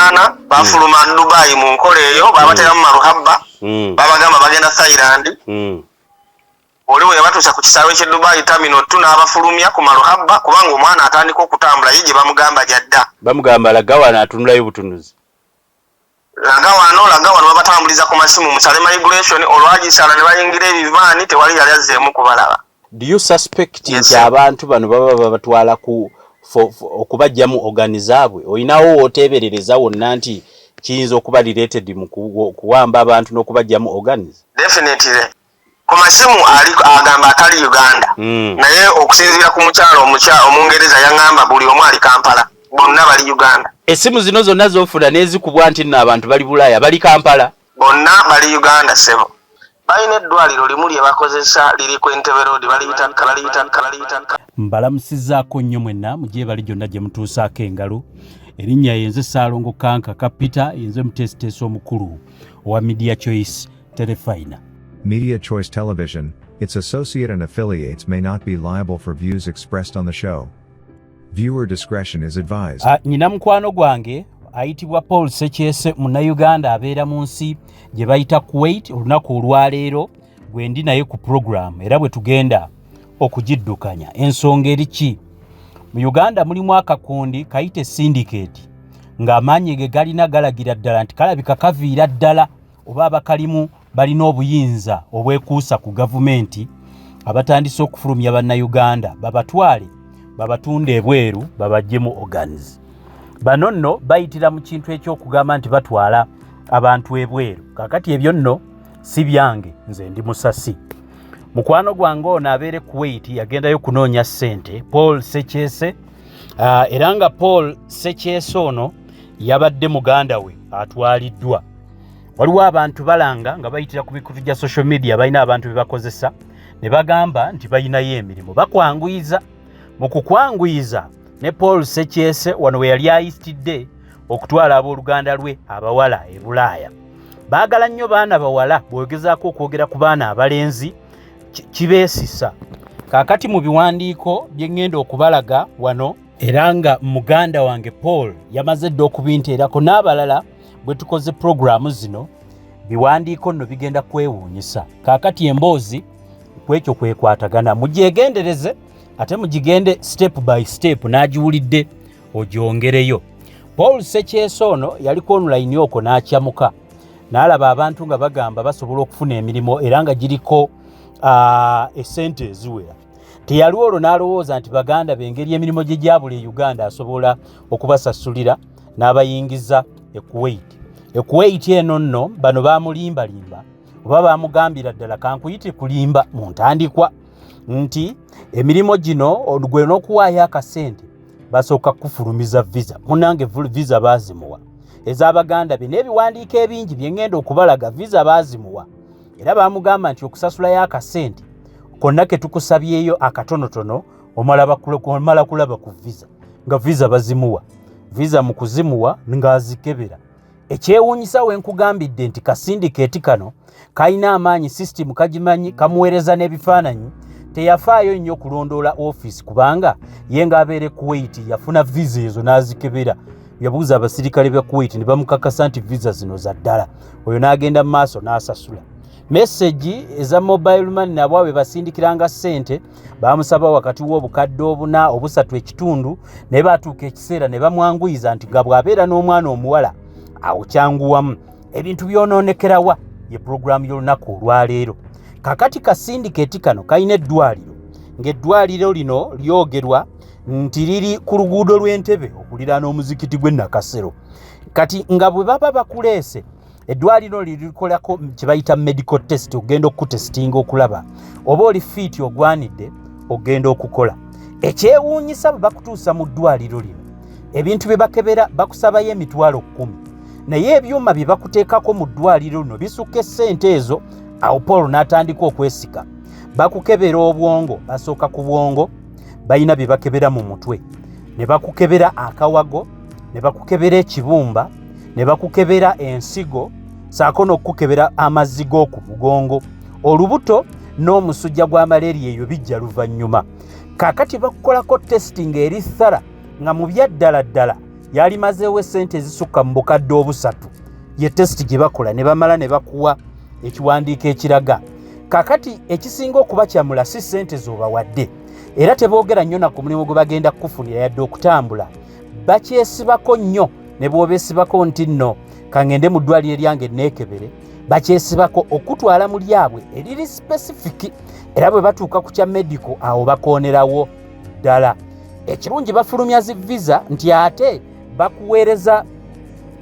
8 bafuluma Dubai mu nkola eyo babatera mu maruhabba babagamba bagenda Thailand oliwo yabatuusa ku kisaawe ky'e Dubai terminal 2 n'abafulumya ku maruhabba kubanga omwana atandika okutambula ye gye bamugamba jadda bamugamba lagawana atunulayo butunuzi lagawana babatambuliza ku masimu musale migration olwagisala ne bayingira ebivaani tewali yali azzeemu kubalaba. Do you suspect nti abantu bano baba babatwala ku okubajjamu organizaabwe oyinawo oteeberereza wonna nti kiyinza okuba related mu kuwamba abantu n'okubajjamu organize? Definitely ku masimu agamba atali Uganda naye okusinziira ku mukyalo omungereza yaŋŋamba buli omu ali Kampala bonna bali Uganda. Esimu zino zonna z'ofuna n'ezikubwa nti nno abantu bali Bulaaya bali Kampala bonna bali Uganda sebo. Balina eddwaliro limu lye bakozesa liri ku Entebbe Road baliyita mbalamusizaako nnyo mwenna mugye bali gyonna gye mutuusaako engalo. Erinnya yenze Ssaalongo Kanka Kapita yenze mutesiteesi omukulu owa Media Choice Telefina. Media Choice Television, its associate and affiliates may not be liable for views expressed on the show. Viewer discretion is advised. Nina mukwano gwange ayitibwa Paul Sekyese Munnayuganda abeera mu nsi gye bayita Kuwait olunaku olwaleero gwe ndi naye ku program era bwe tugenda okugiddukanya. Ensonga eri ki? Mu Uganda mulimu Akakundi kayite syndicate ng'amaanyi ge galina galagira ddala nti kalabika kaviira ddala oba abakalimu balina obuyinza obwekuusa ku gavumenti abatandise okufulumya bannayuganda babatwale babatunda ebweru babajjemu organize. Bano nno bayitira mu kintu eky'okugamba nti batwala abantu ebweru. Kakati ebyo nno si byange, nze ndi musasi. Mukwano gwange ono abeere Kuwait yagendayo kunoonya ssente Paul Sekyese era nga Paul Sekyese ono yabadde muganda we atwaliddwa. Waliwo abantu balanga nga bayitira ku mikutu gya social media balina abantu be bakozesa ne bagamba nti balinayo emirimu bakwanguyiza. Mu kukwanguyiza ne Paul Sekyese wano we yali ayisitidde okutwala abooluganda lwe abawala e Bulaaya. Baagala nnyo baana bawala bw'ogezaako okwogera ku baana abalenzi kibeesisa. Kaakati mu biwandiiko bye ŋŋenda okubalaga wano era nga muganda wange Paul yamaze dda okubinteerako n'abalala bwe tukoze programu zino biwandiiko nno bigenda kwewuunyisa. Kaakati emboozi kwekyo kwekwatagana mugyegendereze ate mugigende step by step n'agiwulidde ogyongereyo. Paul Sekyese ono yaliko online okwo n'akyamuka n'alaba abantu nga bagamba basobola okufuna emirimu era nga giriko essente eziwera. Teyali olwo n'alowooza nti baganda b'engeri emirimu gye gyabula e Uganda asobola okubasasulira n'abayingiza e Kuwait. E Kuwait eno nno bano baamulimbalimba oba baamugambira ddala kankuyite kulimba mu ntandikwa nti emirimu gino gwe n'okuwaayo akasente basooka kufulumiza visa. Munnange visa baazimuwa ez'abaganda be n'ebiwandiiko ebingi bye ŋŋenda okubalaga visa baazimuwa era baamugamba nti okusasulayo akasente konna ke tukusabyeyo akatonotono omala kulaba ku visa nga visa bazimuwa. Visa mu kuzimuwa ng'azikebera. Ekyewuunyisa we nkugambidde nti kasindikeeti kano kalina amaanyi system kagimanyi kamuweereza n'ebifaananyi teyafaayo nnyo kulondoola office kubanga ye ng'abeere Kuwait yafuna visa ezo n'azikebera. Yabuuza abasirikale bya Kuwait ne bamukakasa nti visa zino za ddala. Oyo n'agenda mu maaso n'asasula. Message eza mobile money nabo abe basindikiranga ssente bamusaba wakati w'obukadde 4 obusatu ekitundu ne batuuka ekiseera ne bamwanguyiza nti nga bw'abeera n'omwana omuwala awo kyanguwamu ebintu byonoonekerawa ye programu y'olunaku olwaleero. Kakati kasindikeeti kano kalina eddwaliro ng'eddwaliro lino lyogerwa nti liri ku luguudo lw'Entebbe okuliraana omuzikiti gw'e Nakasero. Kati nga bwe baba bakuleese eddwaliro lirikolako kye bayita medical test ogenda okutestinga okulaba oba oli fiiti ogwanidde ogenda okukola. Ekyewuunyisa bwe bakutuusa mu ddwaliro lino ebintu bye bakebera bakusabayo emitwalo 10 naye ebyuma bye bakuteekako mu ddwaliro lino bisukka essente ezo. Awo Paul n'atandika okwesika. Bakukebera obwongo basooka ku bwongo balina bye bakebera mu mutwe ne bakukebera akawago ne bakukebera ekibumba ne bakukebera ensigo Ssaako n'okukebera amazzi g'oku mugongo. Olubuto n'omusujja gwa malaria eyo bijja luvannyuma. Kaakati bakukolako testing eri thara nga mu byaddala ddala yali mazeewo essente ezisukka mu bukadde obusatu ye test gye bakola ne bamala ne bakuwa ekiwandiiko ekiraga. Kakati ekisinga okuba kyamula si ssente z'obawadde, era teboogera nnyo na ku mulimu gwe bagenda kukufunira yadde okutambula. Bakyesibako nnyo ne bw'obeesibako nti nno kangende mu ddwaliro lyange neekebere, bakyesibako okutwala mu lyabwe eriri specific, era bwe batuuka ku kya medical awo bakoonerawo ddala. Ekirungi bafulumya zi visa nti ate bakuweereza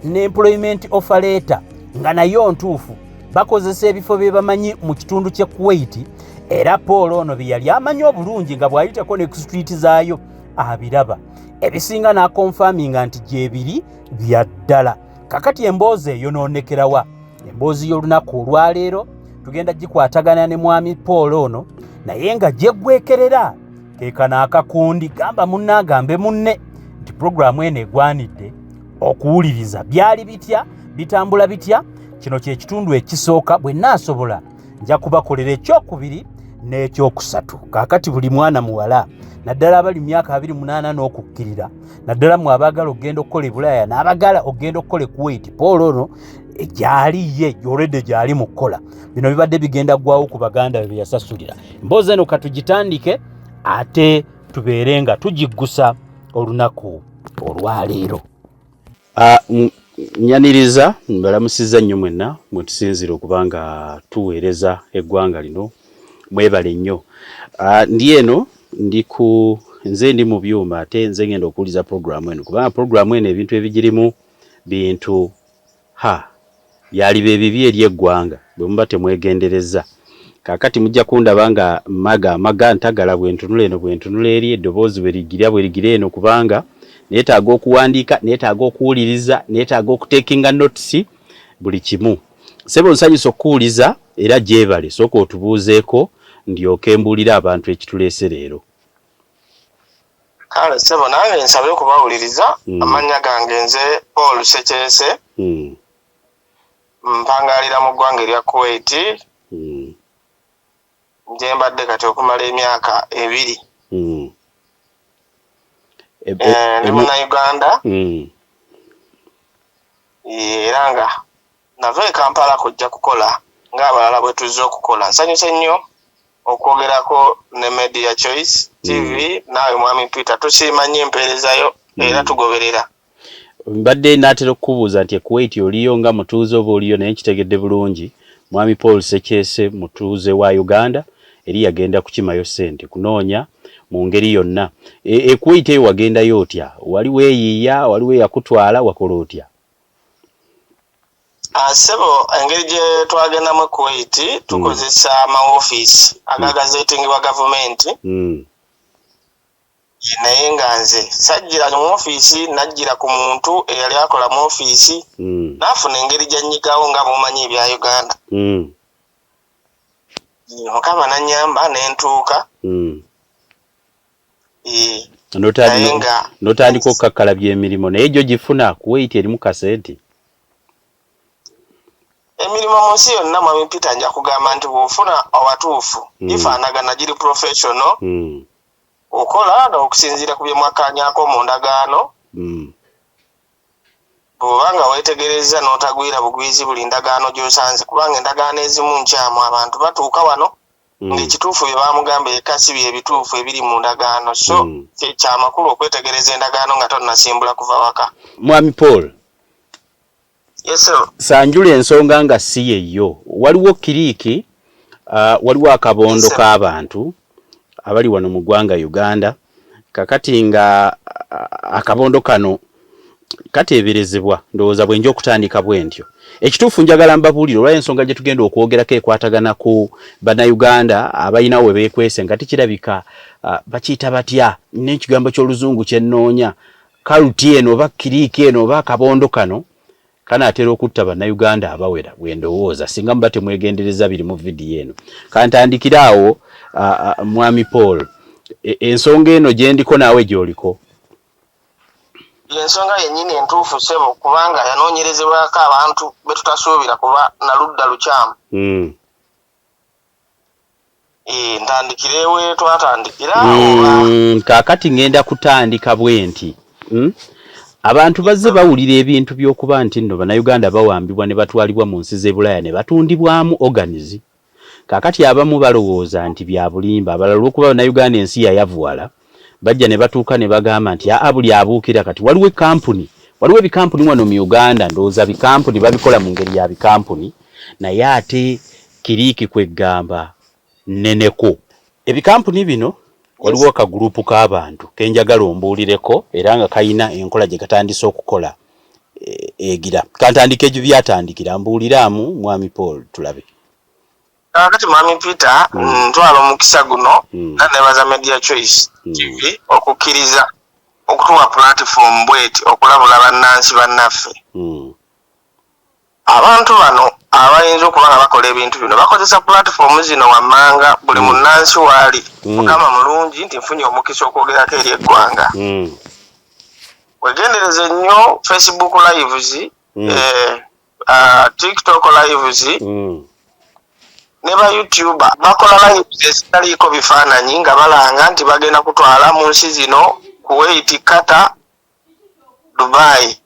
ne employment offer letter nga nayo ntuufu, bakozesa ebifo bye bamanyi mu kitundu ky'e Kuwait, era Paul ono bye yali amanyi obulungi nga bw'ayitako ne ku street zaayo abiraba. Ebisinga n'akonfaminga nti gyebiri bya ddala. Kakati emboozi eyonoonekerawa. Emboozi y'olunaku olwaleero tugenda gikwatagana ne mwami Paul ono, naye nga gyeggwekerera keekana Akakundi gamba munne agambe munne nti puroguramu eno egwanidde okuwuliriza byali bitya, bitambula bitya. Kino kye kitundu ekisooka, bwe naasobola nja kubakolera ekyokubiri n'ekyokusatu. Kaakati buli mwana muwala naddala abali myaka 28 n'okukkirira, naddala mu abaagala okugenda okukola e Bulaaya n'abagala okugenda okukola e Kuwait, Paul ono gyali ye already gyali mu kukola. Bino bibadde bigenda ggwawo ku baganda bye yasasulira. Emboozi eno katugitandike ate tubeere nga tugiggusa olunaku olwaleero. Nyaniriza mbalamusiza nnyo mwenna mwe tusinzira okuba nga tuweereza eggwanga lino, mwebale nnyo. Ndi eno nze ndi mu byuma ate nze ngenda okuwuliza puroguramu eno, kubanga puroguramu eno ebintu ebigirimu bintu byaliba ebibi eri eggwanga bwe muba temwegendereza. Kaakati mujja kundaba nga maga ntagala bwentunula eno bwentunula eri, eddoboozi bwe ligira eno, kubanga neetaaga okuwandiika, neetaaga okuwuliriza, neetaaga okuteekinga notisi, buli kimu. Ssebo nsanyusa okuwuliza era gyebale, sooka otubuuzeeko ndyoke mbuulira abantu ekituleese leero. Kale ssebo nange nsabe okubawuliriza. Amannya gange nze Paul Sekyese, mpangalira mu ggwanga erya Kuwait. Nje mbadde kati okumala emyaka 2. Ndi Munnayuganda, era nga nava e Kampala kujja kukola ng'abalala bwe tuzze okukola. Nsanyuse nnyo okwogerako ne Media Choice TV, naawe mwami Peter tusiima nnyo empeerezayo era tugoberera. Mbadde naatera okukubuuza nti Kuwait oliyo nga mutuuze oba oliyo, naye kitegedde bulungi. Mwami Paul Sekyese mutuuze wa Uganda, eri yagenda kukimayo ssente kunoonya mu ngeri yonna. Kuwait eyo wagendayo otya? Wali weeyiiya, wali weeyakutwala, wakola otya? Ssebo, engeri gye twagendamu Kuwait tukozesa amaofiisi agagazeetingibwa gavumenti. Naye nga nze sajjira mu ofiisi, najjira ku muntu eyali akola mu ofiisi, naafuna engeri gy'annyigawo nga mumanyi ebya Uganda. Mukama n'annyamba ne ntuuka. N'otandika okukakkalabya emirimu, naye gyo gifuna Kuwait erimu kasente. Emirimu mu nsi yonna mwami Peter nja kugamba nti bw'ofuna awatuufu gifaanagana giri professional, okola n'okusinziira ku bye mwakkaanyaako mu ndagaano. Bw'oba nga weetegereza n'otagwira bugwizi buli ndagaano gy'osanze, kubanga endagaano ezimu nkyamu abantu batuuka wano ng'ekituufu bye bamugamba ekasi bye ebituufu ebiri mu ndagaano. So kyamakulu okwetegereza endagaano nga tonnasimbula kuva waka. Mwami Paul, yes sir. Sanjula ensonga nga si yeyo, waliwo kiriiki, waliwo akabondo k'abantu abali wano mu ggwanga Uganda. Kakati nga akabondo kano kateeberezebwa, ndowooza bwe nja okutandika bwe ntyo. Ekituufu njagala mbabuulire olw'ensonga gye tugenda okwogerako ekwatagana ku BanaUganda abalina we beekwese nga tikirabika bakiyita batya, n'ekigambo ky'oluzungu kye nnoonya, kaluti eno oba kiriiki eno oba akabondo kano kanaatera okutta BanaUganda abawera bwe ndowooza, singa muba temwegendereza biri mu vidiyo eno. Kantandikire awo, mwami Paul, ensonga eno gye ndiko naawe gy'oliko. Ensonga yennyini entuufu ssebo, kubanga yanoonyerezebwako abantu be tutasuubira kuba na ludda lukyamu. Ntandikire we twatandikira oba kaakati ngenda kutandika bwe nti abantu bazze bawulira ebintu by'okuba nti nno bannayuganda bawambibwa ne batwalibwa mu nsi z'ebulaya ne batundibwamu organizi. Kaakati abamu balowooza nti bya bulimba, abalala olw'okuba bannayuganda ensi yayavuwala bajja ne batuuka ne bagamba nti buli abuukira kati waliwo ebikampuni wano mu Uganda, ndowooza bikampuni babikola mu ngeri ya bikampuni, naye ate kiriiki kweggamba nneneko. Ebikampuni bino waliwo akagurupu k'abantu kenjagala ombuulireko era nga kayina enkola gye katandise okukola egira. Kantandike egyo byatandikira, mbuuliramu Mwami Paul tulabe. Kati Mwami Peter, ntwala omukisa guno nebaza Media Choice TV okukkiriza okutuwa platform bweti okulabula bannansi bannaffe. Abantu bano abayinza okuba nga bakola ebintu bino bakozesa platform zino wammanga buli munnansi waali mugamba mulungi nti nfunye omukisa okwogerako eri eggwanga. Wegendereze nnyo Facebook lives, TikTok lives, ne ba YouTuber bakola lives ezitaliiko bifaananyi nga balanga nti bagenda kutwala mu nsi zino Kuwait, Qatar, Dubai.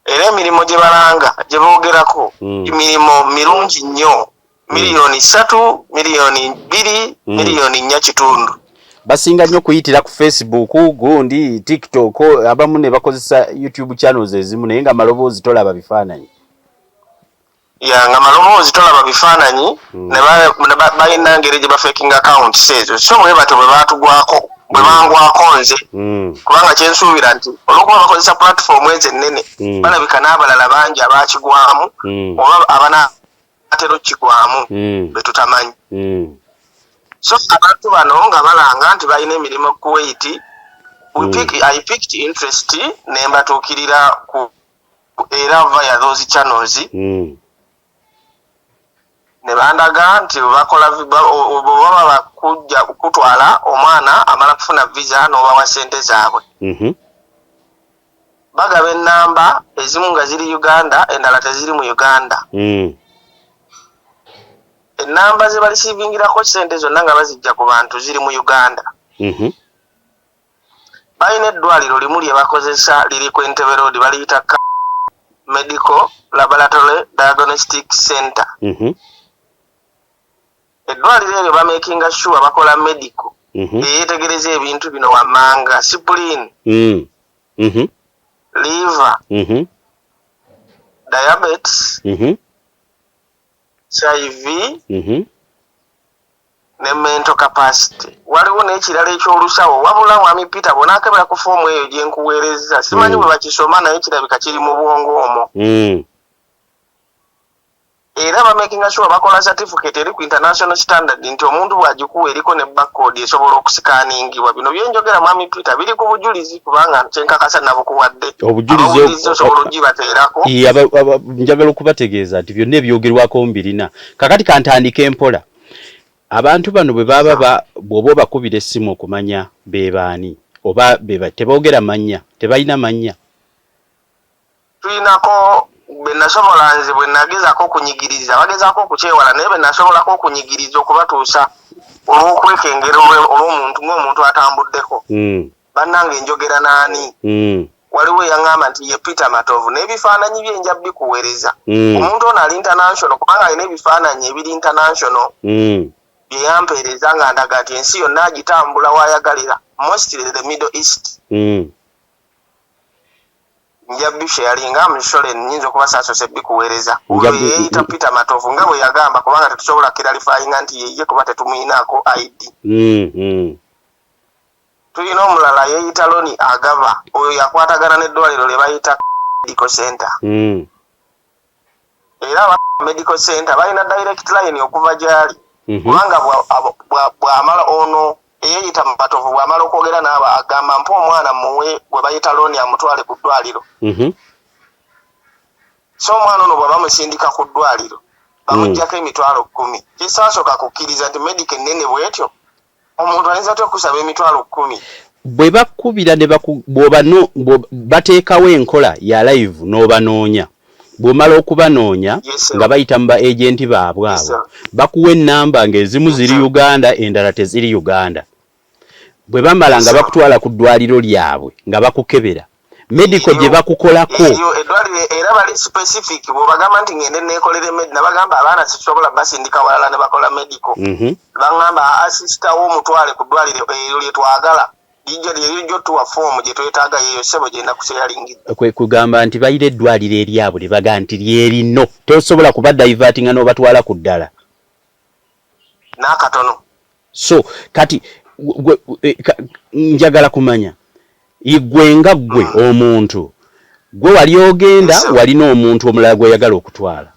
Era emirimu gye balanga gye boogerako emirimu mirungi nnyo, miliyoni 3, miliyoni 2, miliyoni 4.5. Basinga nnyo kuyitira ku Facebook, gundi TikTok, abamu ne bakozesa YouTube channels ezimu naye nga maloboozi tolaba bifaananyi. Nga maloboozi tolaba bifaananyi ne balina ngeri gye bafeking accounts ezo. So bwe bato bwe baatugwako bwe bangwako nze kubanga kyensuubira nti olw'okuba bakozesa platform ezo ennene balabika n'abalala bangi abakigwamu oba abanaatera okigwamu be tutamanyi. So abantu bano nga balanga nti balina emirimu Kuwait, I picked interest ne mbatuukirira ku era via those channels. Ne bandaga nti bakola baba bakujja kutwala omwana amala kufuna visa n'obawa ssente zaabwe. Bagaba ennamba ezimu nga ziri Uganda endala teziri mu Uganda. Ennamba ze balisiivingirako ssente zonna nga bazijja ku bantu ziri mu Uganda. Balina eddwaliro limu lye bakozesa liri ku Entebbe Road baliyita Medical Laboratory Diagnostic Center. Eddwaliro eryo bamakinga sure bakola medical eyetegereza ebintu bino wammanga spleen, liver, diabetes, HIV ne mental capacity. Waliwo n'ekirala eky'olusawo wabula Mwami Peter bonaakebera ku foomu eyo gye nkuweereza simanyi bwe bakisoma naye kirabika kiri mu bwongo omwo. Era bamakinga sure bakola certificate eri ku international standard nti omuntu bw'agikuwa eriko ne barcode esobola okusikaningibwa. Bino byenjogera Mwami Peter biri ku bujulizi kubanga kyenkakasa nabukuwadde. Obujulizi osobola ogibateerako. Njagala okubategeeza nti byonna ebyogerwako mbirina. Kakati kantandika empola. Abantu bano bwe baba bw'oba bakubira essimu okumanya beebaani oba teboogera mannya, tebalina mannya. Tulinako bwe nasobola nze bwe nagezaako okunyigiriza bagezaako okukyewala naye bwe nasobolako okunyigiriza okubatuusa olw'okwekengera olw'omuntu ng'omuntu atambuddeko. Bannange njogera n'ani? Waliwo eyaŋŋamba nti ye Peter Matovu n'ebifaananyi bye nja bikuweereza. Omuntu ono ali international kubanga alina ebifaananyi ebiri international bye yampeereza nga ndaga nti ensi yonna agitambula w'ayagalira, mostly the Middle East. Nja bisharinga mshole nyinzo kuba sasose bikuweereza. Uyo yeeyita Peter Matovu nga bwe yagamba kubanga tetusobola clarifying nti yeye kuba tetumuyinaako ID. Tulina omulala yeeyita Loni Agava oyo yakwatagana n'eddwaliro lye bayita Medical Center. Era Medical Center balina direct line okuva gyali kubanga bw'amala ono eyeyita Matovu bw'amala okwogera n'aba agamba mpa omwana muwe gwe bayita Loni amutwale ku ddwaliro. So omwana ono bwe bamusindika ku ddwaliro bamuggyako emitwalo 10. Kisasooka kukkiriza nti medical nnene bwetyo omuntu ayinza atya okusaba emitwalo 10. Bwe bakubira ne bateekawo enkola ya live n'obanoonya. Bw'omala okubanoonya nga bayita mu ba agenti baabwe abo bakuwa ennamba ng'ezimu ziri Uganda endala teziri Uganda. bwe bamala nga bakutwala ku ddwaliro lyabwe nga bakukebera medical gye bakukolako eddwaliro era bali specific bw'obagamba nti ngende neekolere nabagamba abaana sisobola basindika walala ne bakola medical bangamba asisita w'omutwale ku ddwaliro eryo lye twagala lijja lyeryo tuwa foomu gye twetaaga yeyo ssebo gyenda kuseyalingiza kugamba nti bayire eddwaliro eryabwe ne baga nti lyerino tosobola kuba divertinga n'obatwala ku ddala n'akatono so kati njagala kumanya igwe nga gwe omuntu gwe wali ogenda walina omuntu omulala gwe yagala okutwala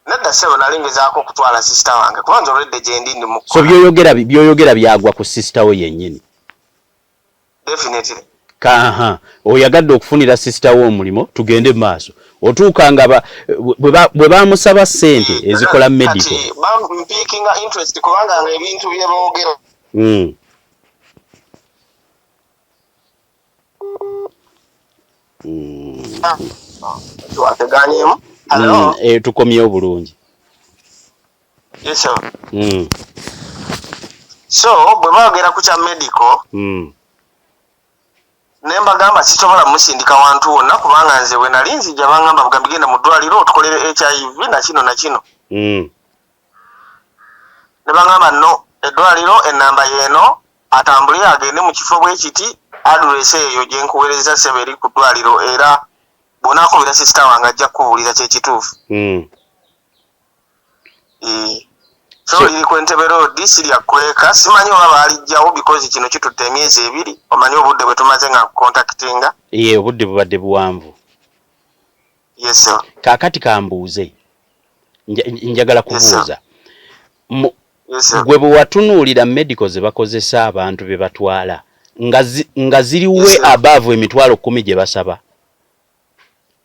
nedda ssebo nalingezaako okutwala sisita wange kubanza olwedde gye ndi ndi mu so byoyogera byagwa ku sisita wo yennyini definitely oyagadde okufunira sisita wo omulimu tugende maaso otuuka nga bwe bamusaba ssente ezikola medical mpiikinga interest kubanga nga ebintu bye boogera tuwateganyemu tukomyewo bulungi yes so bwe baogera ku kya medical nembagamba sisobola musindika wantu wonna kubanga nze bwe nali nzija bangamba bugambi genda mu ddwaliro otukolere HIV na kino ne bangamba no eddwaliro ennamba yeeno atambulire agende mu kifo bwe kiti adresse eyo gye nkuweereza ssebo eri ku ddwaliro era bw'onaakubira sisita wange ajja kukubuulira kyekituufu so liri ku Entebbe Road siryakweka simanyi oba baalijjawo because kino kitutte emyezi 2 omanyi obudde bwe tumaze nga kukontakitinga obudde bubadde buwanvu yes sir kaakati kambuuze njagala kubuuza gwe bwe watunuulira medical ze bakozesa abantu be batwala nga ziriwe above emitwalo 10 gye basaba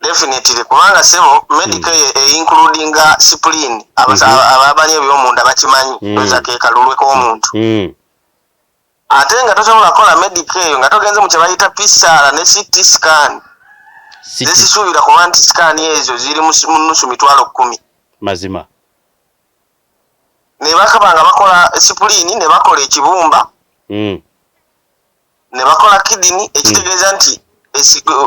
definitely kubanga sebo medical including spleen ababanyi ebyomunda bakimanyi doza ke kalulwe k'omuntu ate nga tosobola kola medical eyo nga togenze mu kye bayita PCR ne CT scan zisisuubira kuba nti scan ezo ziri mu nusu mitwalo 10 mazima ne bakabanga bakola spleen ne bakola ekibumba ne bakola kidney ekitegeeza nti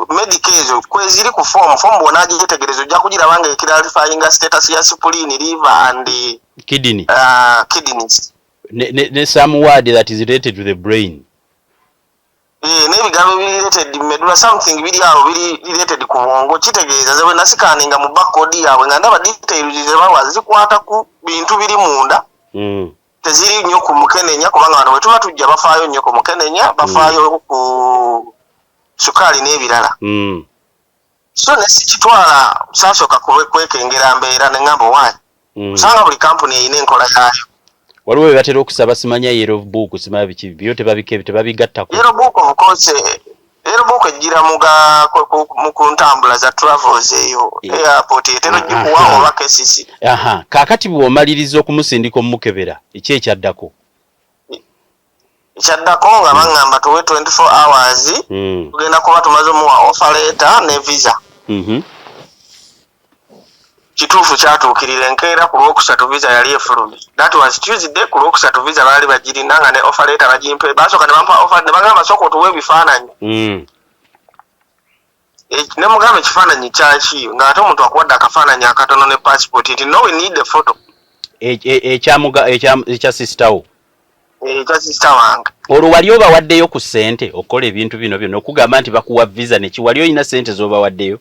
medical ezo kweziri ku form bwona agitegerezo ojja kugiraba nga clarifying status ya spleen liver and kidney kidneys ne some word that is related to the brain n'ebigambo related medulla something biri awo biri related ku bwongo kitegeeza ze bwe nasikaninga mu backcode yaabwe nga ndaba details ze bawa zikwata ku bintu biri munda teziri nnyo ku mukenenya kubanga wano bwe tuba tujja bafaayo nnyo ku mukenenya bafaayo ku sukali n'ebirala so nesikitwala sasooka kwekengera mbeera ne ngamba waayi usanga buli kampuni eyina enkola yaayo waliwo bwe batera okusaba simanya year of book simanya biki byo tebabigattako year of book of course year of book ejjira mu ntambula za travels eyo airport etero gikuwa oba KCC kaakati bw'omaliriza okumusindika omukebera ekyekyaddako ekyaddako nga bangamba tuwe 24 hours tugenda kuba tumaze omuwa offer letter ne visa kituufu kyatuukirira enkeera ku Lwokusatu visa yali efulumye that was Tuesday ku Lwokusatu visa baali bagirina nga ne offer letter bagimpe basooka ne bampa offer ne bagamba sooka otuwe ebifaananyi ne mugamba ekifaananyi kyaki ng'ate omuntu akuwadde akafaananyi akatono ne passport nti no we need a photo ekya sisitawo ekya sisita wange olwo wali obawaddeyo ku ssente okukola ebintu bino byonna okugamba nti bakuwa visa neki wali olina ssente z'obawaddeyo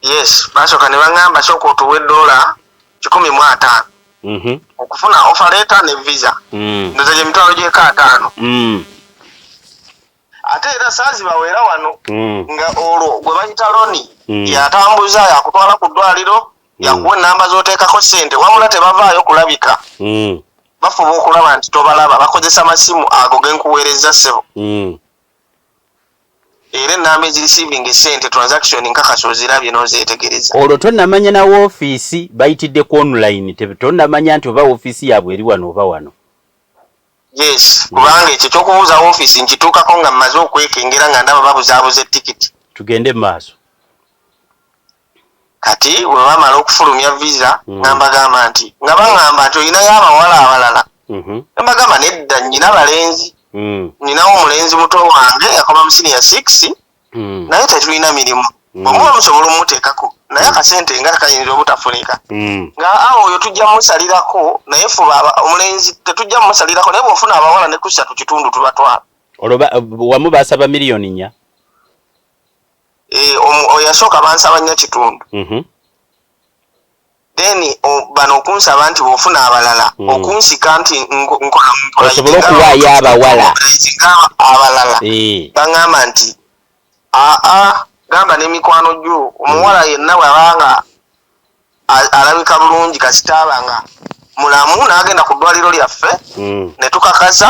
yes basooka ne baŋŋamba sooka otuwe $150 okufuna offer letter ne visa ndoza gye mitwalo gy'eko 5 ate era saazi baweera wano nga olwo gwe bayita loni yatambuza yakutwala ku ddwaliro yakuwa ennamba z'oteekako ssente wabula tebavaayo kulabika bafuba okulaba nti tobalaba bakozesa masimu ago genkuweereza ssebo era ennamba ezireceiving essente transaction nkakasa ozirabye n'ozeetegereza olwo tonnamanya na woofiisi bayitidde ku online tonnamanya nti oba woofiisi yaabwe eri wano oba wano yes kubanga ekyo ky'okubuuza woofiisi nkituukako nga mmaze okwekengera nga ndaba babuzaabuza ettikiti tugende mu maaso kati bwe bamala okufulumya visa ngambagamba nti nga baŋŋamba nti olinayo abawala abalala nembagamba nedda nnyina balenzi ninawo omulenzi muto wange yakoma mu senior 6 naye tetulina mirimu omuba musobola omuteekako naye akasente nga kayinza obutafunika nga awo oyo tujja musalirako naye fuba omulenzi tetujja musalirako naye bwofuna abawala ne kusatu kitundu tubatwala wamu basaba miliyoni nnya oyasooka bansaba nnya kitundu then bano okunsaba nti bwofuna abalala okunsika nti nkola osobola okuwaayo abawala abalala baŋŋamba nti gamba n'emikwano gyo omuwala yenna bw'abanga alabika bulungi kasitaaba nga mulamu n'agenda ku ddwaliro lyaffe ne tukakasa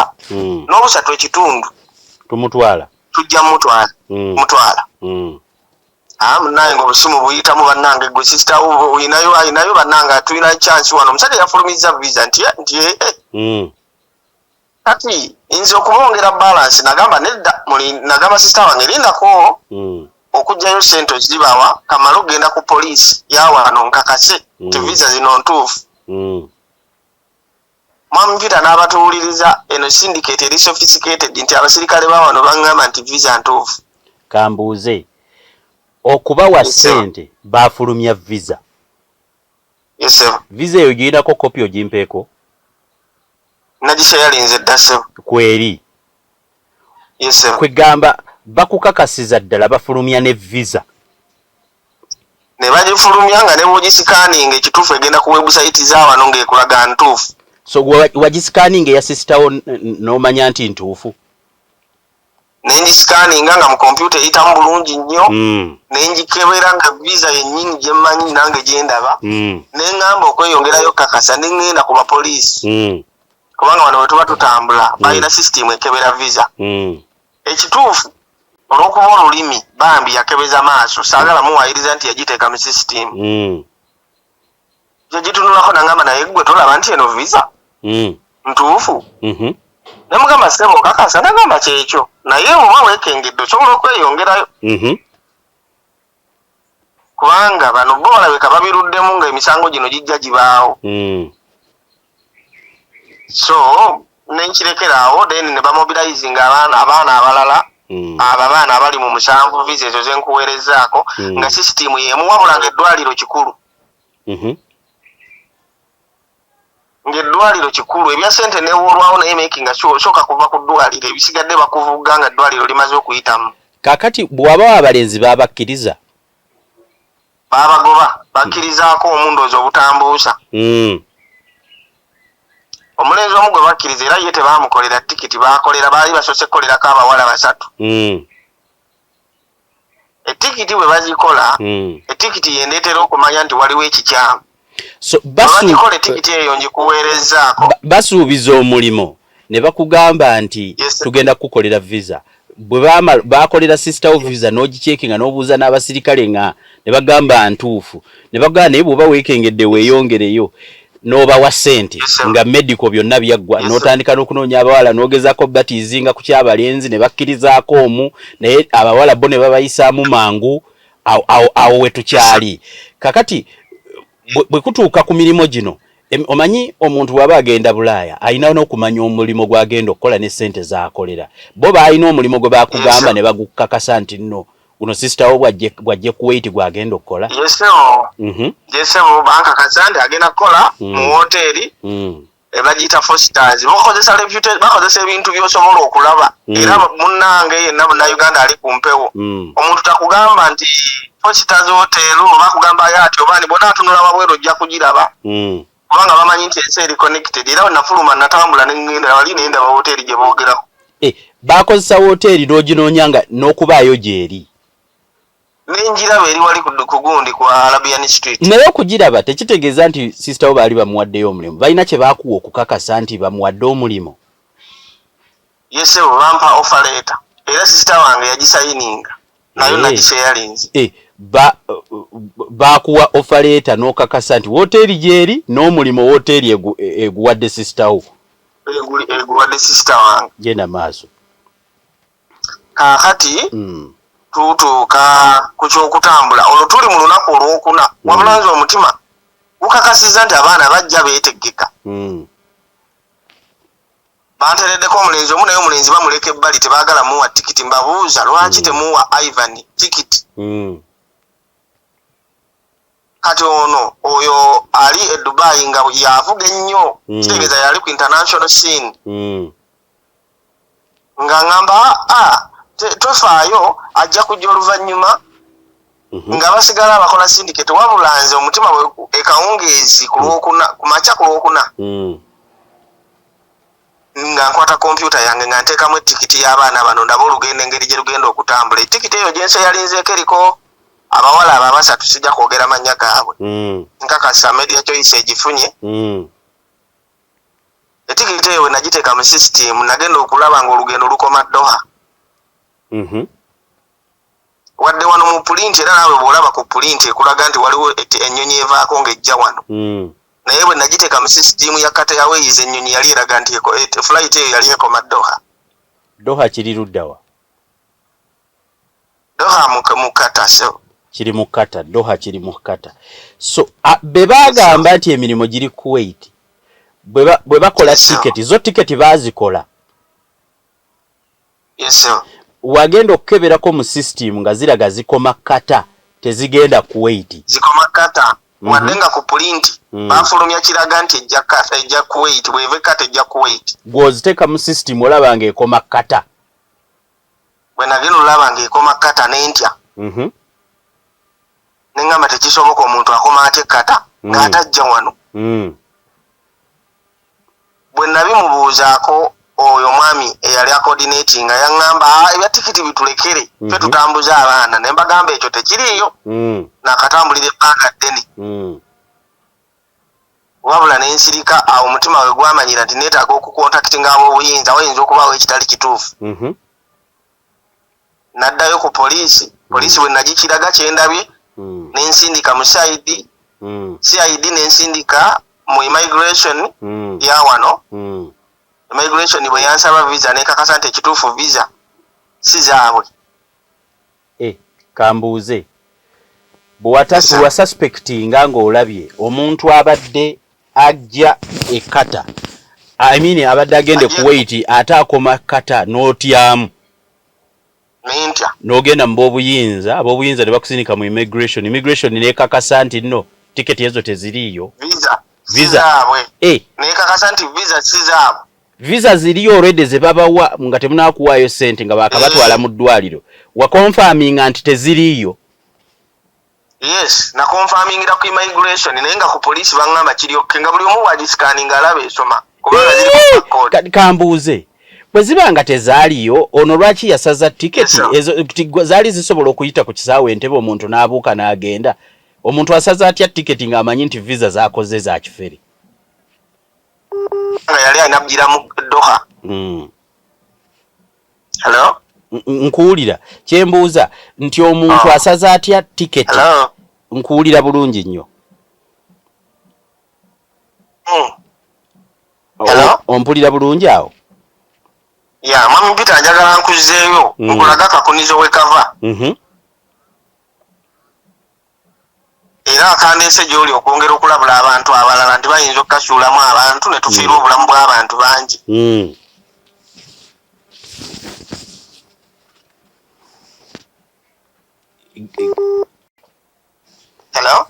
n'obusatu ekitundu tumutwala tujja mutwala munaye ng'obusimu buyitamu bannange gwe sisita ayinayo bannange tulina chance wano omusajja yafulumiza visa nti kati nze okubongera balance nagamba nedda nagamba sisita wange lindako okujjayo sente ozibawa kamala ogenda ku poliisi yawano nkakase ti visa zino ntuufu mwamuvita n'abatuwuliriza eno syndicate eri sophisticated nti abasirikale bawano baŋŋamba nti visa ntuufu kambuuze okubawa sente bafulumya visa visa eyo girinako kopi ogimpeeko nagishayalinze dda sebo kweri kwegamba bakukakasiza ddala bafulumya ne visa ne bagifulumya nga ne bwogisikaninga ekituufu egenda ku website zawano ng'ekulaga ntuufu so wagisikaninga eyasisitawo n'omanya nti ntuufu nengisikaninga nga mu kompyuta eyitamu bulungi nnyo nengikebera nga visa yennyini gyemmanyi nange gyendaba neŋŋamba okweyongerayo kakasa neŋŋenda ku bapoliisi kubanga wano we tuba tutambula balina sisitimu ekebera visa ekituufu olw'okuba olulimi bambi yakebeza maaso saagala muwayiriza nti yagiteeka mu sisitimu gyegitunulako nangamba naye gwe tolaba nti eno visa ntuufu nemugamba sebo kakasa nagamba kyekyo naye oba weekengedde osobola okweyongerayo kubanga bano bo balabika babiruddemu ng'emisango gino gijja gibaawo so nenkirekeraawo then ne bamobilizinga abaana abalala abo abaana abali mu 7 visa ezo zenkuweerezaako nga sisitimu y'emu wabulanga eddwaliro kikulu ng'eddwaliro kikulu ebya sente newoolwawo naye making sooka kuva ku ddwaliro ebisigadde bakuvuga nga eddwaliro limaze okuyitamu kaakati bw'abawo abalenzi babakkiriza babagoba bakkirizaako omundoozi obutambuusa omulenzi omu gwe bakkiriza era ye tebaamukolera tikiti baakolera baali basoose kukolerako abawala 3 etikiti bwe bazikola etikiti yendeetera okumanya nti waliwo ekikyamu so bagikola etikiti eyo ngikuweerezaako basuubiza omulimo ne bakugamba nti tugenda kukolera visa bwe bakolera sister visa n'ogicekinga n'obuuza n'abasirikale nga ne bagamba ntuufu ne bagamba naye bw'oba weekengedde weeyongereyo n'obawa sente nga medical byonna byaggwa n'otandika n'okunoonya abawala n'ogezaako batiizinga ku kyabalenzi ne bakkirizaako omu naye abawala bo ne babayisaamu mangu awo we tukyali kakati bwe kutuuka ku mirimo gino omanyi omuntu bw'aba agenda Bulaaya alina n'okumanya omulimo gw'agenda okukola ne ssente z'akolera bo baalina omulimo gwe baakugamba ne bagukakasa nti nno guno sister wo bwajje Kuwait gwagenda okukola yesebo bankakasa nti agenda kukola mu hoteri ebagiyita Fosters bakozesa ebintu by'osobola okulaba era munnange yenna Munnayuganda ali ku mpewo omuntu takugamba nti Fosters hotel oba kugamba yati obaani bona atunula wabweru ojja kugiraba kubanga bamanyi nti ensi eri connected era nafuluma natambula nengenda wali nenda wa hoteri gye boogerako bakozesa hoteri n'oginoonyanga n'okubaayo gyeri nenjiraba eri wali ku gundi ku Arabian Street naye okugiraba tekitegeeza nti sister wo baali bamuwaddeyo omulimu balina kye baakuwa okukakasa nti bamuwadde omulimu yesebo bampa offer letter era sister wange yagisayininga nayo nagishayalinze bakuwa offer letter n'okakasa nti hoteri gyeri n'omulimu hoteri eguwadde sister wo eguwadde sister wange genda maaso kaakati tutuuka ku kyokutambula olwo tuli mu lunaku olwokuna wabulanza omutima gukakasiza nti abaana bajja beetegeka bantereddeko omulenzi omu naye omulenzi bamuleka ebbali tebaagala muwa tikiti mbabuuza lwaki temuwa Ivan tikiti kati ono oyo ali e Dubai nga yavuga ennyo kitegeeza yali ku international scene nga ngamba tofaayo ajja kujja oluvannyuma nga basigala abakola syndicate wabula nze omutima ekawungeezi ku makya ku Lwokuna nga nkwata kompyuta yange nga nteekamu etikiti y'abaana bano ndaba olugendo engeri gye lugenda okutambula etikiti eyo gyensi yalinzeeko eriko abawala abo abasatu sijja kwogera mannya gaabwe nkakasa media choice egifunye etikiti eyo we nagiteeka mu system nagenda okulaba ng'olugendo lukoma Doha wadde wano mu pulinti era naawe bw'olaba ku pulinti ekulaga nti waliwo ennyonyi evaako ng'ejja wano naye bwe nagiteeka mu system ya Kata Airways ennyonyi yali eraga nti flight eyo yali ekoma Doha. Doha kiri luddawa? Doha mu Kata so kiri mu Kata, Doha kiri mu Kata. So be bagamba nti emirimu giri Kuwait bwe bakola tiketi zo tiketi bazikola. Yes sir. Wagenda okukeberako mu system nga ziraga zikoma Kata tezigenda Kuwait. Zikoma Kata wadde nga ku pulinti bafulumya kiraga nti ejja Kuwait bweve Kata ejja Kuwait. Gwoziteeka mu system olaba ng'ekoma Kata. Bwe nagenda olaba ng'ekoma Kata n'entya. Nengamba tekisoboka omuntu akoma ate Kata ng'atajja wano. Bwe nabimubuuzaako oyo mwami eyali coordinating yangamba ebya tikiti bitulekere ffe tutambuza abaana ne mbagamba ekyo tekiriiyo nakatambulira ebbanga ddene wabula n'ensirika awo omutima we gwamanyira nti neetaaga okukontakitinga ab'obuyinza wayinza okubaawo ekitali kituufu n'addayo ku poliisi bwe nagikiraga kyendabye n'ensindika mu CID n'ensindika mu immigration ya wano immigration bwe yansaba visa nekakasa nti ekituufu visa si zaabwe. Kambuuze bwe suspectinga ng'olabye omuntu abadde ajja e Kata abadde agende Kuwait ate akoma Kata n'otyamu n'ogenda mu ab'obuyinza ne bakusindika mu immigration nekakasa nti nno tiketi ezo teziriiyo visa nekakasa nti visa si zaabwe. Visa ziriyo already ze babawa nga temunakuwaayo sente nga bakabatwala mu ddwaliro wa confirming anti teziriyo. Yes na confirmingira ku immigration naye nga ku poliisi bangamba kiryokke nga buli omu wagisikaninga alaba esoma kubanga ziri ku code. Kambuuze bwe ziba nga tezaaliyo ono lwaki yasaza tiketi ezo zaali zisobola okuyita ku kisaawe entebe omuntu n'abuuka n'agenda omuntu asaza atya tiketi ng'amanyi nti visa zaakoze za kifere. Yali anabjira mu Doha. Hello? Nkuwulira kyembuuza nti omuntu asaza atya tiketi. Nkuwulira bulungi nnyo. Hello? Ompulira bulungi awo? Ya mwami Peter njagala nkuzzeeyo nkulaga kakunizo we kava. Era akandeese gy'oli okwongera okulabula abantu abalala nti bayinza okukasuulamu abantu ne tufiira obulamu bw'abantu bangi. Hello?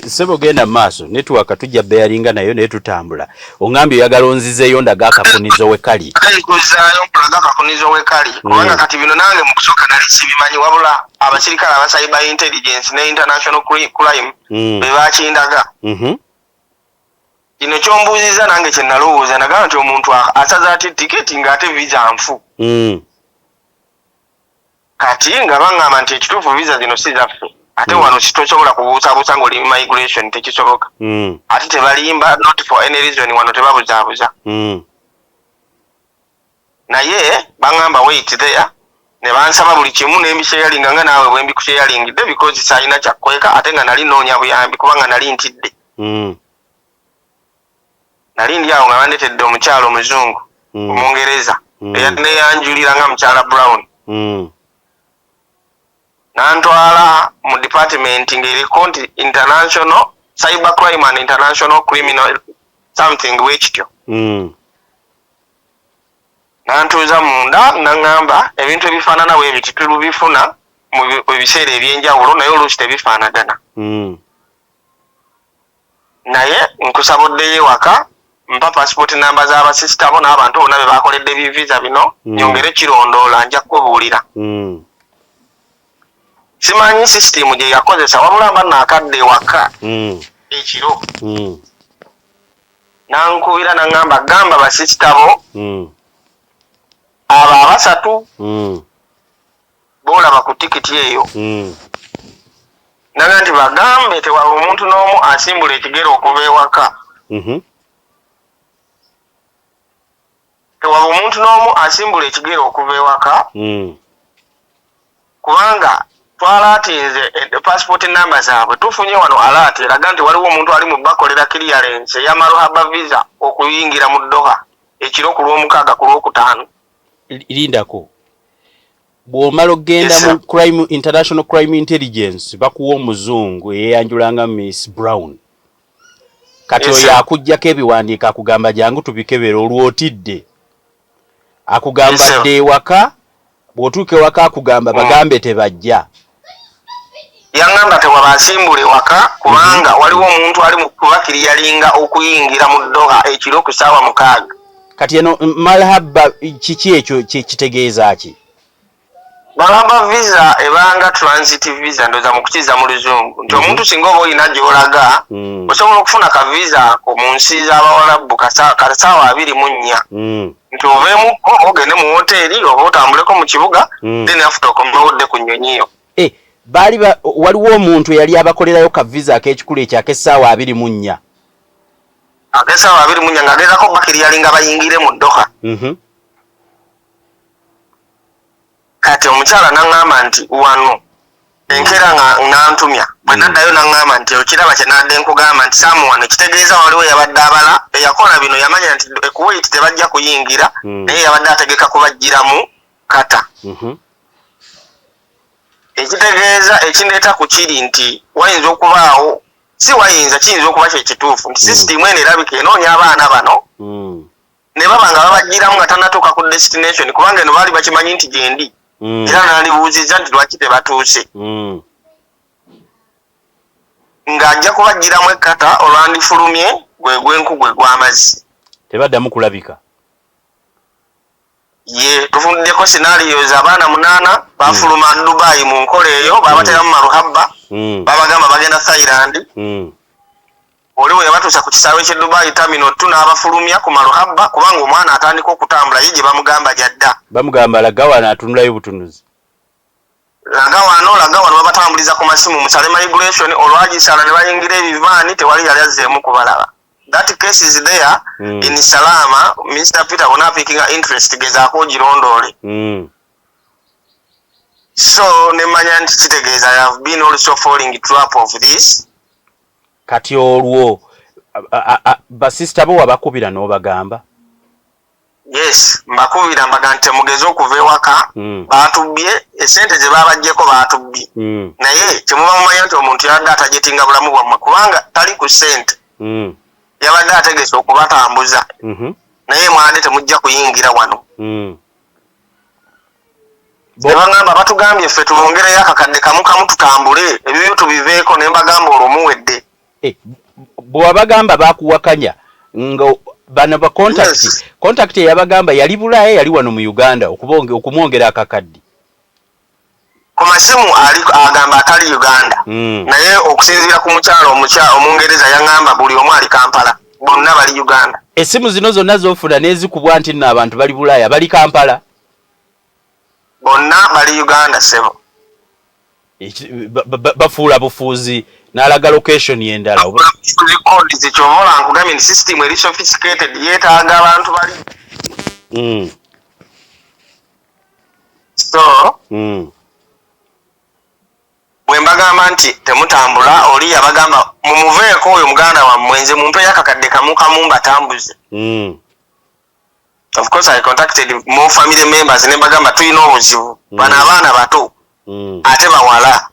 Sebo genda maaso network tujja bearinga nayo naye tutambula. Ongambye oyagala onzizeeyo ndaga akakunizo we kali. Nkuzaayo nkulaga akakunizo we kali. Kubanga kati bino nange mu kusooka nali sibimanyi wabula abasirikale aba cyber intelligence ne international crime be bakindaga. Kino kyombuuziza nange kye nalowooza nagamba nti omuntu asaza ati tiketi ng'ate visa nfu. Kati nga bangamba nti ekituufu visa zino si zaffe. Ate wano sitosobola kubuusabuusa ng'oli immigration tekisoboka. Ate tebalimba not for any reason wano tebabuzaabuza. Naye bangamba wait there ne bansaba buli kimu n'embisharinga nga naawe bwe mbikusharringidde because sayina kyakweka ate nga nali noonya buyambi kubanga nali ntidde. Nali ndi awo nga bandetedde omukyalo omuzungu Omungereza eyanjulira nga mukyala Brown. Nantwala mu department ng'eriko nti international cyber crime and international criminal something wekityo. nantuuza munda naŋŋamba ebintu ebifaanana bwe biti tulubifuna mu biseera ebyenjawulo naye oluusi tebifaanagana. Naye nkusabuddeyo ewaka mpa passport namba z'abasisita bo n'abantu bonna be bakoledde visa bino nyongere kirondoola nja kubuulira. Simanyi system gye yakozesa wabula mba naakadde ewaka ekiro nankubira naŋŋamba gamba basisita bo abo abasatu boolaba ku tikiti eyo naga nti bagambe tewaba omuntu n'omu asimbula ekigere okuva ewaka. Tewaba omuntu n'omu asimbula ekigere okuva ewaka kubanga twalaatinze passport namba zaabwe tufunye wano alaati eraga nti waliwo omuntu ali mu bakolera clearance ey'amaruhaba visa okuyingira mu Doha ekiro ku Lwomukaaga ku Lwokutaano. Lindako bw'omala okgenda mu International Crime Intelligence bakuwa omuzungu eyeyanjulanga Miss Brown kati oyo akuggyako ebiwandiiko akugamba jangu tubikebera olwotidde akugamba dde ewaka bw'otuuka ewaka akugamba bagambe tebajja. Yaŋŋamba tewaba asimbula ewaka kubanga waliwo omuntu ali mu kubakiriyalinga okuyingira mu Doha ekiro ku ssaawa 6. Kati eno malhaba kiki ekyo kitegeeza ki? Malhaba visa ebanga transit visa ndoza mu kukiza mu luzungu nti omuntu singa oba olina gy'olaga osobola okufuna ka visa mu nsi z'Abawarabu kasaawa 24 nti oveemuko ogende mu woteeri oba otambuleko mu kibuga then afuta okomewodde ku nnyonyiyo. Waliwo omuntu eyali abakolerayo ka visa ak'ekikulu ekyo ak'essaawa 24 ak'essaawa 24 ng'agezaako bakiriyalinga bayingire mu Doha. Kati omukyala naŋŋamba nti wano enkeera nantumya bwe naddayo naŋŋamba nti okiraba kye nadde nkugamba nti samuwano kitegeeza waliwo yabadde abala eyakola bino yamanya nti Kuwait tebajja kuyingira naye yabadde ategeka kubajjiramu kata. Ekitegeeza ekindeeta ku kiri nti wayinza okubaawo si wayinza kiyinza okuba kyekituufu nti sisitimu eno erabika enoonya abaana bano ne baba nga babajjiramu nga tannatuuka ku destination kubanga eno baali bakimanyi nti gyendi era nalibuuzizza nti lwaki tebatuuse ng'ajja kubajjiramu ekkata olwandifulumye gwe gwenku gwe gw'amazzi tebaddamu kulabika. Ye tufunddeko scenarios abaana 8 bafuluma Dubai mu nkola eyo babateramu maruhaba babagamba bagenda Thailand oliwo yabatuusa ku kisaawe ky'e Dubai terminal 2 n'abafulumya ku maruhaba kubanga omwana atandika okutambula ye gye bamugamba jadda bamugamba laga wano atunulayo butunuzi laga wano babatambuliza ku masimu musale migration olwagisala ne bayingira ebivaani tewali yali azzeemu kubalaba. That case is there in Salama. Mr. Peter wona picking interest gezaako girondoole. So nemanya nti kitegeeza I have been also falling trap of this. Kati olwo basista bo wabakubira n'obagamba? Yes, mbakubira mbaga nti mugeze okuva ewaka baatubbye esente ze babaggyeko baatubbye naye kyemuba mumanya nti omuntu yabadde atajetinga bulamu bwammwe kubanga tali ku ssente yabadde ategese okubatambuza naye mwande temujja kuyingira wano. Nebagamba batugambye ffe tubongereyo akakadde kamu tutambule ebyo tubiveeko ne mbagamba olwomuwedde. Bwe wabagamba bakuwakanya nga bano ba contact eyabagamba yali Bulaaya yali wano mu Uganda okumwongera akakadde ku masimu agamba atali Uganda naye okusinziira ku mukyalo omungereza yaŋŋamba buli omu ali Kampala bonna bali Uganda. Essimu zino zonna z'ofuna n'ezikubwa nti nno abantu bali Bulaaya bali Kampala bonna bali Uganda sebo bafuula bufuuzi n'alaga location y'endala code zikyobola nkugambye ni system eri sophisticated yeetaaga abantu bali so bwe mbagamba nti temutambula oli yabagamba mumuveeko oyo muganda wammwe nze mumpeyo akakadde kamu mbatambuze. Of course I contacted more family members ne mbagamba tulina obuzibu bano abaana bato ate bawala.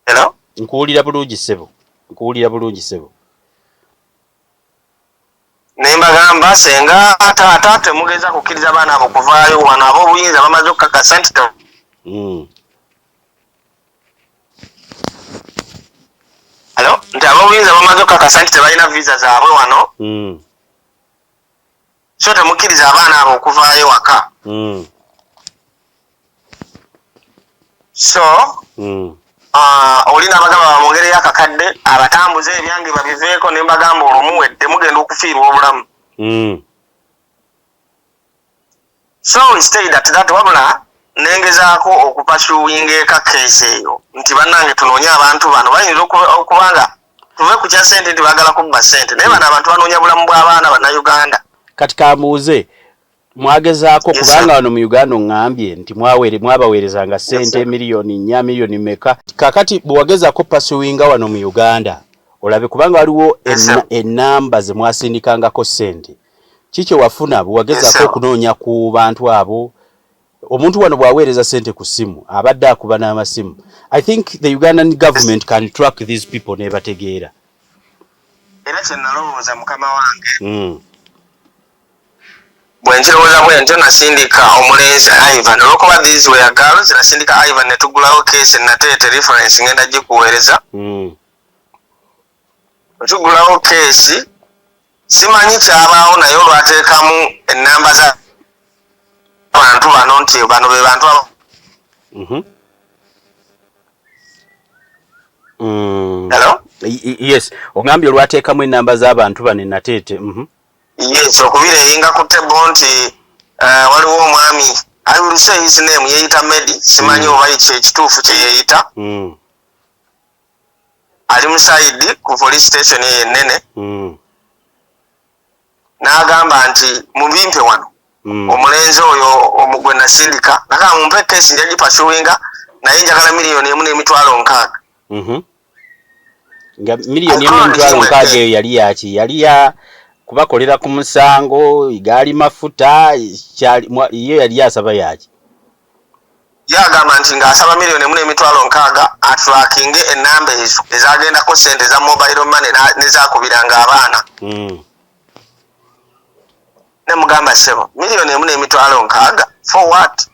Hello? Nkuwulira bulungi ssebo. nembagamba senga taata temugeza kukkiriza baana abo kuvaayo wano ab'obuyinza bamaze okukakasa nti nti ab'obuyinza bamaze okukakasa nti tebalina visa zaabwe wano so temukkiriza abaana abo okuvaayo waka so oli nabagamba bamwongereyo akakadde abatambuze ebyange babiveeko ne mbagamba olumuwedde mugenda okufiirwa obulamu so we stayed at that wabula nengezaako okupasuwinga eka keesi eyo nti bannange tunoonye abantu bano bayinza okubanga tuve ku kya ssente nti baagala kubba ssente naye bano abantu banoonya bulamu bw'abaana bannayuganda kati kambuuze mwagezaako kubanga wano mu Uganda oŋŋambye nti mwabaweerezanga ssente miliyoni 4 miliyoni meka kakati bwewagezaako pasuwinga wano mu Uganda olabe kubanga waliwo ennamba ze mwasindikangako ssente kiki wafuna bwewagezaako okunoonya ku bantu abo omuntu wano bw'aweereza ssente ku ssimu abadde akuba n'amasimu I think the Ugandan government can track these people nebategeera era kye nalowooza mukama wange bwenkirowooza bwentyo nasindika omulenzi Ivan olwokuba these were girls nasindika Ivan netugulawo keesi nateete reference ngenda gikuweereza netugulawo keesi simanyi kyabaawo naye olwateekamu ennamba za abantu bano nti bano be bantu hello yes ogambye olwateekamu ennamba z'abantu bano nateete yes okubira eyinga ku tebo nti waliwo omwami I will say his name yeeyita Medi simanyi oba ekituufu kye yeeyita ali musaidi ku police station ennene n'agamba nti mubimpe wano omulenzi oyo omugwe nasindika nakaba mumpe keesi njagipasuwinga naye njagala miliyoni 1.6 nga miliyoni 1.6 eyo yali yaki yali ya kubakolera ku musango igaali mafuta iyo yali asaba yaki yagamba nti ng'asaba miliyoni 1.6 atrakinge ennamba ezo ezagendako ssente za mobile money nezakubiranga abaana nemugamba sebo miliyoni 1.6 for what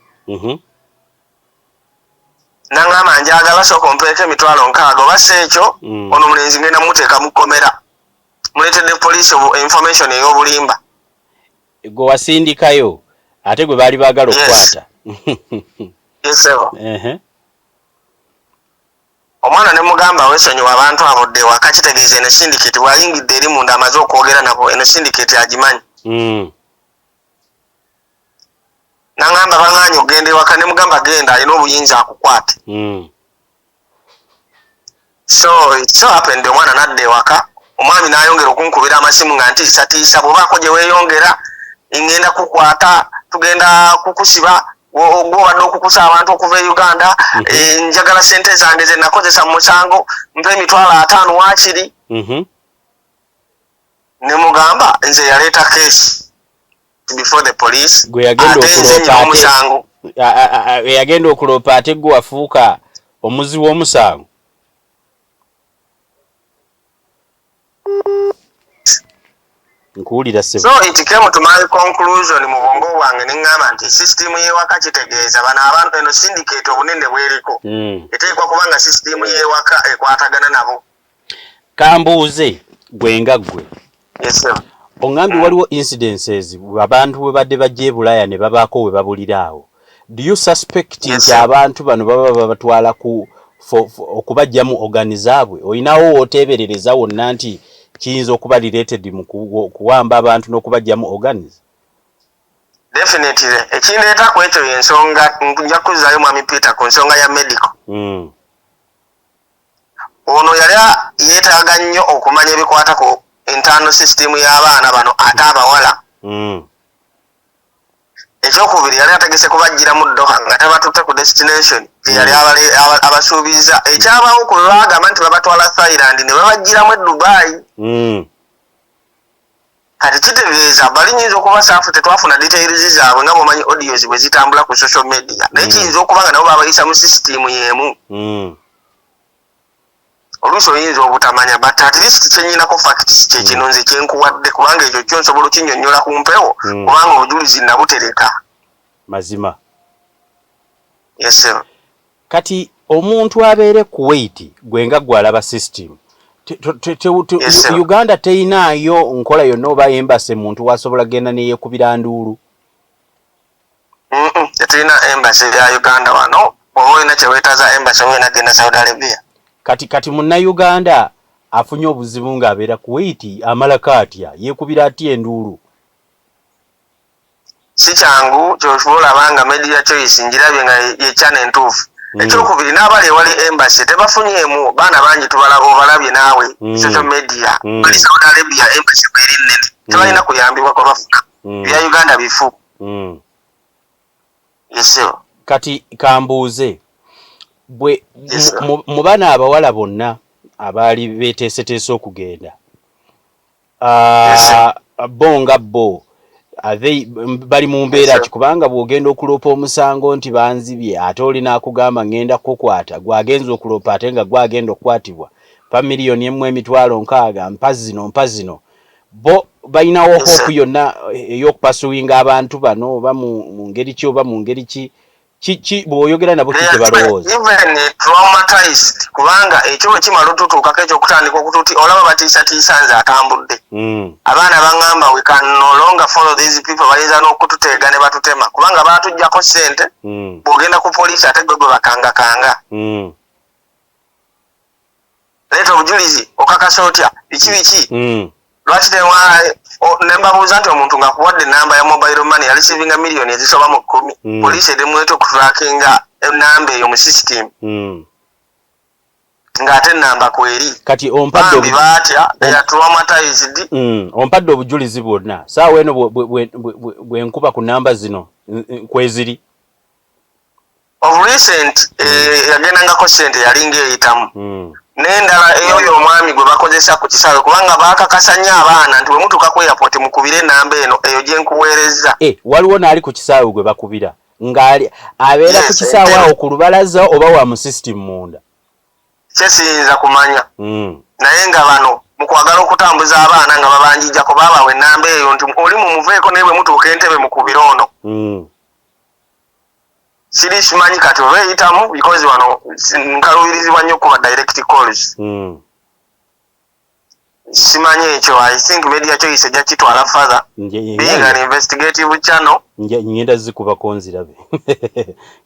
nangamba njagala soko mpeeke 1.6 oba sekyo ono mulenzi ngenda muteeka mukomera muletedde police information ey'obulimba gwe wasindikayo ate gwe baali baagala okukwata omwana ne mugamba weesonyiwa abantu abodde waka kitegeeza eno syndicate bw'ayingidde eri munda amaze okwogera nabo eno syndicate agimanyi nangamba baŋŋaanye okugenda ewaka ne mugamba genda alina obuyinza akukwate so it so happened omwana nadda ewaka omwami n'ayongera okunkubira amasimu nga ntiisatiisa bw'obaako gye weeyongera ngenda kukwata tugenda kukusiba gwobadde okukusa abantu okuva e Uganda njagala ssente zange ze nakozesa mu musango mpe 5,000 waakiri ne mugamba nze yaleeta keesi before the police yagenda okuloopa ate gwe wafuuka omuzi w'omusango nkuwulira so it came to my conclusion mu bwongo bwange neŋŋamba nti sisitimu y'ewaka kitegeeza bano abantu eno syndicate obunene bweriko eteekwa kubanga sisitimu y'ewaka ekwatagana nabo kambuuze gwe nga ggwe oŋŋambye waliwo incidences abantu bwe badde bajja e Bulaaya ne babaako we babulira awo do you suspect nti abantu bano baba babatwala ku okubajjamu organizaabwe olinawo wooteeberereza wonna nti kiyinza okuba related mu kuwamba abantu n'okubajjamu organize definitely ekindeeta ku ekyo y'ensonga nja kuzaayo mwami Peter ku nsonga ya medical ono yali yeetaaga nnyo okumanya ebikwata ku internal system y'abaana bano ate abawala ekyokubiri yali ategese kubajjira mu Doha nga tabatutte ku destination yali abasuubiza ekyabaawo ku lwagamba nti babatwala Thailand ne babajjiramu e Dubai kati kitegeeza bali nyinza okuba saafu tetwafuna details zaabwe nga bw'omanyi audios bwe zitambula ku social media naye kiyinza okuba nga nabo babayisa mu system y'emu oluusi oyinza obutamanya but at least kyenyinako facts kyekino nze kyenkuwadde kubanga ekyo kyo nsobola okinnyonnyola ku mpewo kubanga obujulizi nabutereka mazima. Yes sir. Kati omuntu abeere Kuwait gwenga gwalaba system Uganda teyinaayo nkola yonna oba embase muntu wasobola genda neyekubira nduulu? Tetulina embase ya Uganda wano. Oba olina kyeweetaaza embase olina genda Saudi Arabia. Kati Munnayuganda afunye obuzibu ng'abeera Kuwait amalako atya yeekubira atya enduulu? Si kyangu kyosobola abanga media choice njirabye nga ye channel entuufu. Ekyokubiri n'abali ewali embassy tebafunyeemu baana bangi tubalaba obalabye naawe social media bali Saudi Arabia embassy bweri nnene tebalina kuyambibwa kwa bafuna bya Uganda bifu. Yes sir. Kati kambuuze bwe mu baana abawala bonna abaali beeteeseteese okugenda bonga bo bali mu mbeera ki kubanga bw'ogenda okulopa omusango nti banzibye ate olina akugamba ngenda kukwata gwagenza okulopa ate nga gwagenda okukwatibwa pa miliyoni emu emitwalo nkaaga mpa zino bo balinawo hope yonna ey'okupasuwinga abantu bano oba mu ngeri ki oba mu ngeri ki bw'oyogera nabo ki tebalowooza? Even traumatized kubanga ekyo bwe kimala otutuukako ekyokutandika okututi olaba batiisatiisa nze atambudde. Abaana baŋŋamba we can no longer follow these people bayinza n'okututeega ne batutema kubanga baatuggyako ssente bw'ogenda ku poliisi ate gwe bakangakanga. Leeta obujulizi okakasa otya biki lwaki nembabuuza nti omuntu ng'akuwadde enamba ya mobile money yalisivinga miliyoni ezisoba mu 10 poliisi edimuleta okutulakinga enamba eyo mu system ng'ate enamba kweri kati bambi baatya traumatized. Ompadde obujulizi bwonna saawa eno bwe nkuba ku namba zino kweziri of recent yagendangako ssente yalinga eyitamu n'endala eyoyo omwami gwe bakozesa ku kisaawe kubanga baakakasanya abaana nti bwe mutuuka ku airport mukubire enamba eno eyo gye nkuweereza. Waliwo n'ali ku kisaawe gwe bakubira ng'ali abeera ku kisaawe awo ku lubalaza oba wa mu system munda kyesiyinza kumanya naye nga bano mu kwagala okutambuza abaana nga babanjijjako baabawa enamba eyo nti oli mumuveeko naye bwe mutuuka entebe mukubire ono. Siri simanyi kati oba eyitamu because wano nkalubirizibwa nnyo kuba direct calls. Simanyi ekyo. I think media choice ejja kitwala further being an investigative channel. Ngenda zikubako nzirabe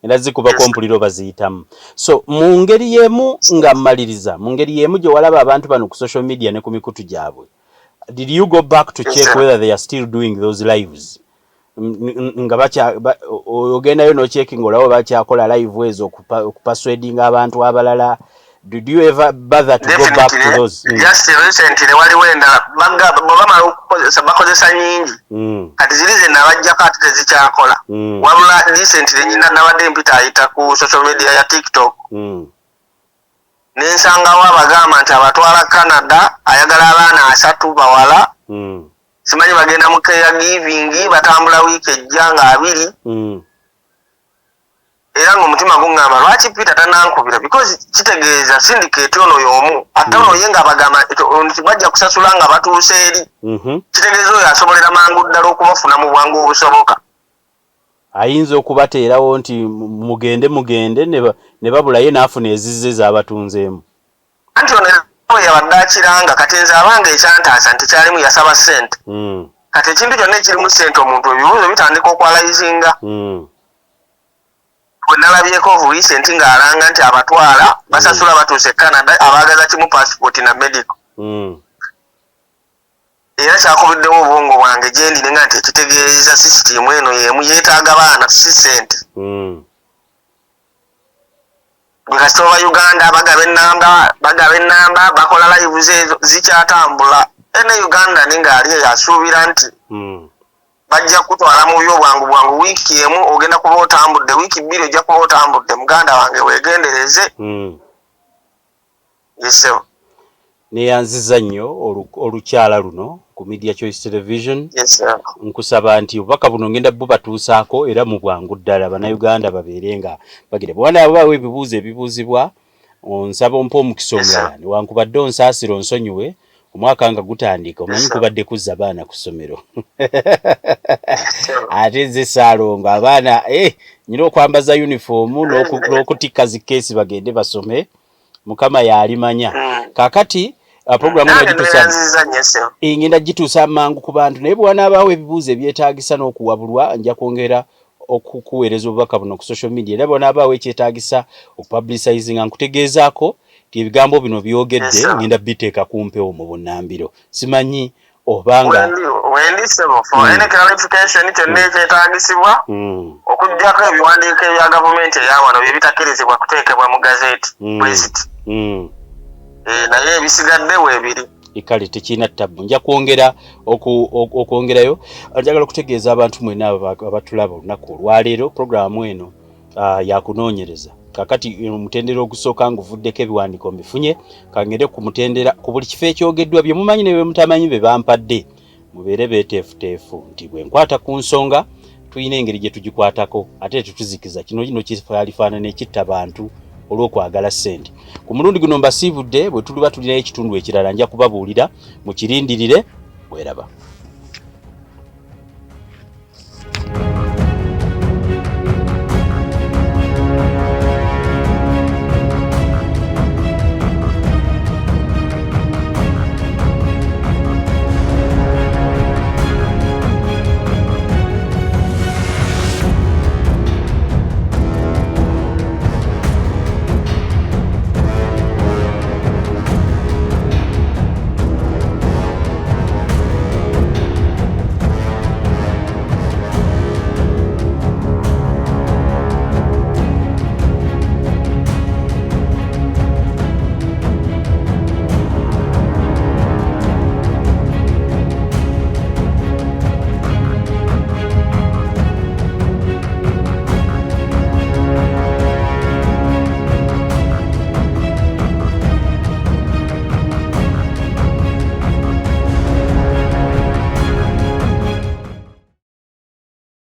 ngenda zikubako mpuliro baziyitamu. So mu ngeri y'emu nga mmaliriza mu ngeri y'emu gye walaba abantu bano ku social media ne ku mikutu gyabwe, did you go back to check whether they are still doing those lives? Nga ogendayo n'ochecking olawo bakyakola live ezo okupaswedinga abantu abalala. Did you ever bother to go back to those? Just recently waliwo endala bw'obamala bakozesa nyingi kati ziri ze nabajjako ate tezikyakola wabula recently nyina nabadde mpita ayita ku social media ya TikTok nensangawo abagamba nti abatwala Canada ayagala abaana 3 bawala simanyi bagenda mu caregiving batambula wiiki ejja nga 2 era ng'omutima guŋŋamba lwaki Peter tanankubira because kitegeeza syndicate ono y'omu ate ono ye nga bagamba nti bajja kusasula nga batuuse eri kitegeeza oyo asobolera mangu ddala okubafuna mu bwangu obusoboka. Ayinza okubateerawo nti mugende ne babula ye n'afuna ezizze z'abatunzeemu anti ono yabadde akiranga kati nze abanga ekyantaasa nti kyalimu yasaba ssente kati ekintu kyonna ekirimu ssente omuntu ebibuuzo bitandika okwalayizinga. Nalabyeko recent ng'alanga nti abatwala basasula batuuse Canada abaagaza kimu passport na medical. Era kyakubiddewo obwongo bwange gye ndi nga nti ekitegeeza system eno y'emu yeetaaga baana si ssente. Gwe kasita oba Uganda bagaba ennamba bakola lives ezo zikyatambula. Ene Uganda ng'ali asuubira nti bajja kutwala mu bwangu wiiki emu ogenda kuba otambudde wiiki 2 ojja kuba otambudde muganda wange weegendereze. Yeso neyanziza nnyo olukyala luno ku Media Choice Television. Nkusaba nti obubaka buno ngenda bubatuusaako era mu bwangu ddala bannayuganda babeere nga bagira bwana abawe ebibuuzo ebibuuzibwa onsaba ompa omukisa omulala newankubadde onsaasira onsonyiwe omwaka nga gutandika omanyi kubadde kuzza abaana ku ssomero ate nze Saalongo abaana nyina okwambaza yunifoomu n'okutikka zikeesi bagende basome mukama yalimanya kaakati programu ngenda gituusa mangu ku bantu naye bw'anaabaawo ebibuuzo ebyetaagisa n'okuwabulwa nja kwongera okukuweereza obubaka buno ku social media era bw'anaabaawo ekyetaagisa okupublicizinga nkutegeezaako ti ebigambo bino byogedde ngenda biteeka kumpewo mu bunnambiro simanyi obanga ene clarification kyonna ekyetaagisibwa okuggyako ebiwandiiko ebya gavumenti eyawano bye bitakkirizibwa kuteekebwa mu gazeeti bweziti naye ebisigadde weebiri kale tekirina ttabu nja kwongera okwongerayo njagala okutegeeza abantu mwena abatulaba olunaku olwaleero programu eno yakunoonyereza kakati omutendera ogusooka nguvuddeko ebiwandiiko mbifunye kangende ku mutendera ku buli kifo ekyogeddwa bye mumanyi ne bye mutamanyi be bampadde mubeere beeteefuteefu nti bwe nkwata ku nsonga tulina engeri gye tugikwatako ate tetuzikiza kino kyalifaanana ekitta bantu olw'okwagala ssente ku mulundi guno mbasiibudde bwe tuliba tulinayo ekitundu ekirala nja kubabuulira mukirindirire bweraba